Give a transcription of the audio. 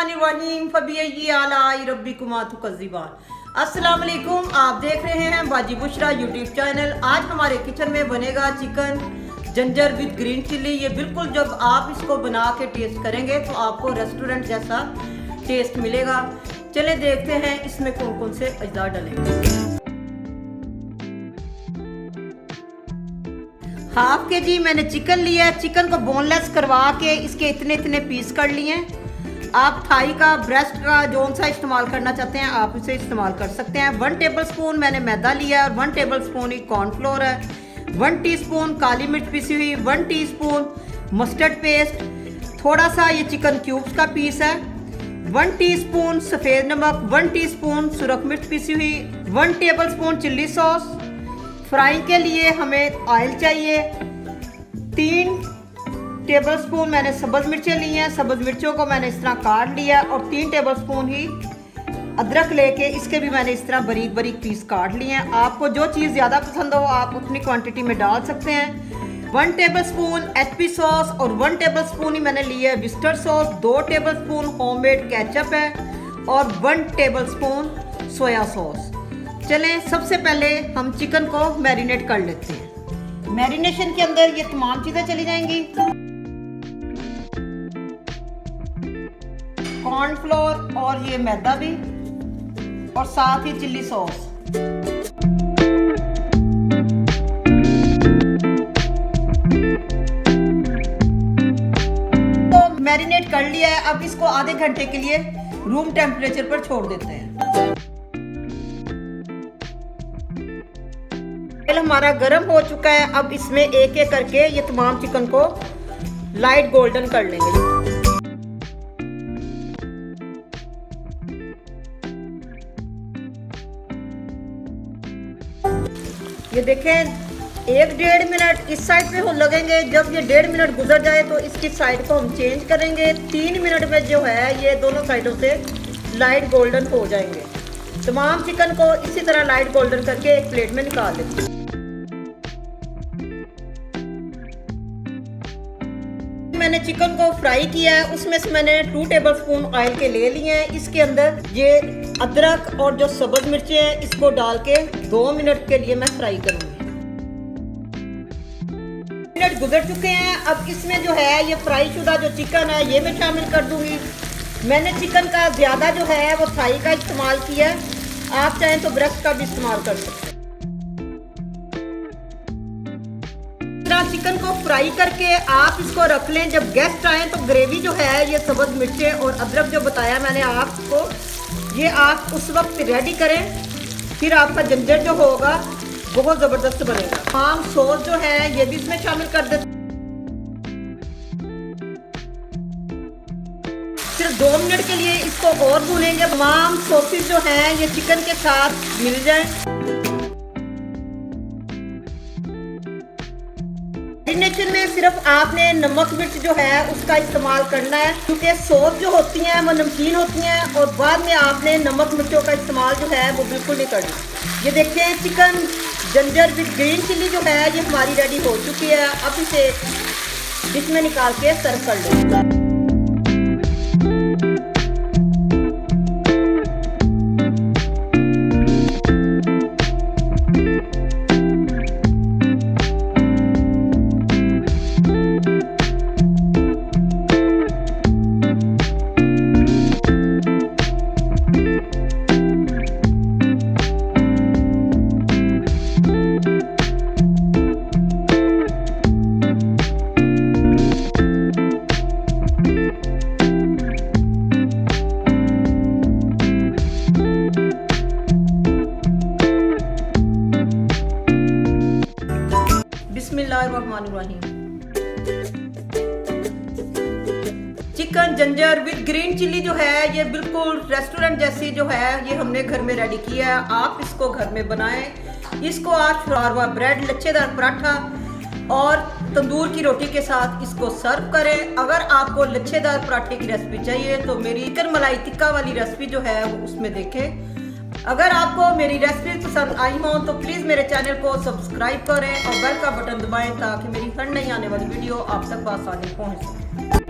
बिस्मिल्लाहिर्रहमानिर्रहीम फबिय्यी आला रब्बिकुमा तुकज़्ज़िबान। अस्सलाम वालेकुम, आप देख रहे हैं बाजी बुशरा यूट्यूब चैनल। आज हमारे किचन में बनेगा chicken ginger with green chilli. ये बिल्कुल जब आप इसको बना के टेस्ट करेंगे तो आपको रेस्टोरेंट जैसा टेस्ट मिलेगा। चले देखते हैं इसमें कौन कौन से अज्जा डलेंगे। हाफ के जी मैंने चिकन लिया है। चिकन को बोनलेस करवा के इसके इतने इतने पीस कर लिए हैं। आप थाई का, ब्रेस्ट का जोन सा इस्तेमाल करना चाहते हैं आप इसे इस्तेमाल कर सकते हैं। 1 टेबलस्पून मैंने मैदा लिया है और 1 टेबलस्पून ही कॉर्नफ्लोर है। 1 टीस्पून काली मिर्च पीसी हुई, 1 टीस्पून मस्टर्ड पेस्ट, थोड़ा सा ये चिकन क्यूब्स का पीस है, 1 टीस्पून सफ़ेद नमक, 1 टीस्पून सुरख मिर्च पीसी हुई, 1 टेबलस्पून चिल्ली सॉस। फ्राइंग के लिए हमें ऑयल चाहिए। 3 टेबलस्पून मैंने सब्ज़ मिर्चें ली हैं। सब्ज़ मिर्चों को मैंने इस तरह काट लिया और 3 टेबलस्पून ही अदरक लेके इसके भी मैंने इस तरह बारीक बारीक पीस काट लिए हैं। आपको जो चीज़ ज़्यादा पसंद हो आप उतनी क्वांटिटी में डाल सकते हैं। 1 टेबलस्पून HP सॉस और 1 टेबलस्पून ही मैंने लिया है विस्टर सॉस। 2 टेबलस्पून होममेड केचप है और 1 टेबलस्पून सोया सॉस। चलें सबसे पहले हम चिकन को मैरिनेट कर लेते हैं। मैरिनेशन के अंदर ये तमाम चीज़ें चली जाएंगी। कॉर्नफ्लोर और ये मैदा भी और साथ ही चिल्ली सॉस। तो मैरिनेट कर लिया है। अब इसको आधे घंटे के लिए रूम टेम्परेचर पर छोड़ देते हैं। तेल हमारा गर्म हो चुका है। अब इसमें एक एक करके ये तमाम चिकन को लाइट गोल्डन कर लेंगे। ये देखें 1-1.5 मिनट इस साइड पे हो लगेंगे। जब ये 1.5 मिनट गुजर जाए तो इसकी साइड को हम चेंज करेंगे। 3 मिनट में जो है ये दोनों साइडों से लाइट गोल्डन हो जाएंगे। तमाम चिकन को इसी तरह लाइट गोल्डन करके एक प्लेट में निकाल लेते हैं। मैंने चिकन को फ्राई किया है, उसमें से मैंने 2 टेबलस्पून ऑयल के ले लिए हैं। इसके अंदर ये अदरक और जो सब्ज़ मिर्चें हैं इसको डाल के 2 मिनट के लिए मैं फ्राई करूंगी। मिनट गुजर चुके हैं। अब इसमें जो है ये फ्राई शुदा जो चिकन है ये मैं शामिल कर दूंगी। मैंने चिकन का ज़्यादा जो है वो थाई का इस्तेमाल किया है। आप चाहें तो ब्रेस्ट का भी इस्तेमाल कर सकते हैं। चिकन को फ्राई करके आप इसको रख लें। जब गेस्ट आए तो ग्रेवी जो है ये सब्ज़ मिर्चें और अदरक जो बताया मैंने आपको, ये आप उस वक्त रेडी करें। फिर आपका जिंजर जो होगा बहुत ज़बरदस्त बनेगा। तमाम सॉस जो है ये भी इसमें शामिल कर देते। सिर्फ 2 मिनट के लिए इसको और भूनेंगे। तमाम सॉसेस जो हैं ये चिकन के साथ मिल जाए। मैरिनेशन में सिर्फ आपने नमक मिर्च जो है उसका इस्तेमाल करना है, क्योंकि सॉस जो होती हैं वो नमकीन होती हैं और बाद में आपने नमक मिर्चों का इस्तेमाल जो है वो बिल्कुल नहीं करना। ये देखिए chicken ginger with green chilli जो है ये हमारी रेडी हो चुकी है। अब इसे इसमें निकाल के सर्व कर लेंगे। बिस्मिल्लाहिर्रहमानिर्रहीम। Chicken ginger with green chilli जो है ये बिल्कुल रेस्टोरेंट जैसी जो है ये हमने घर में रेडी किया है। आप इसको घर में बनाएं। इसको आज शोरबा, ब्रेड, लच्छेदार पराठा और तंदूर की रोटी के साथ इसको सर्व करें। अगर आपको लच्छेदार पराठे की रेसिपी चाहिए तो मेरी चिकन मलाई टिक्का वाली रेसिपी जो है वो उसमें देखें। अगर आपको मेरी रेसिपी पसंद आई हो तो प्लीज़ मेरे चैनल को सब्सक्राइब करें और बेल का बटन दबाएं ताकि मेरी हर नई आने वाली वीडियो आप तक आसानी पहुंच सके।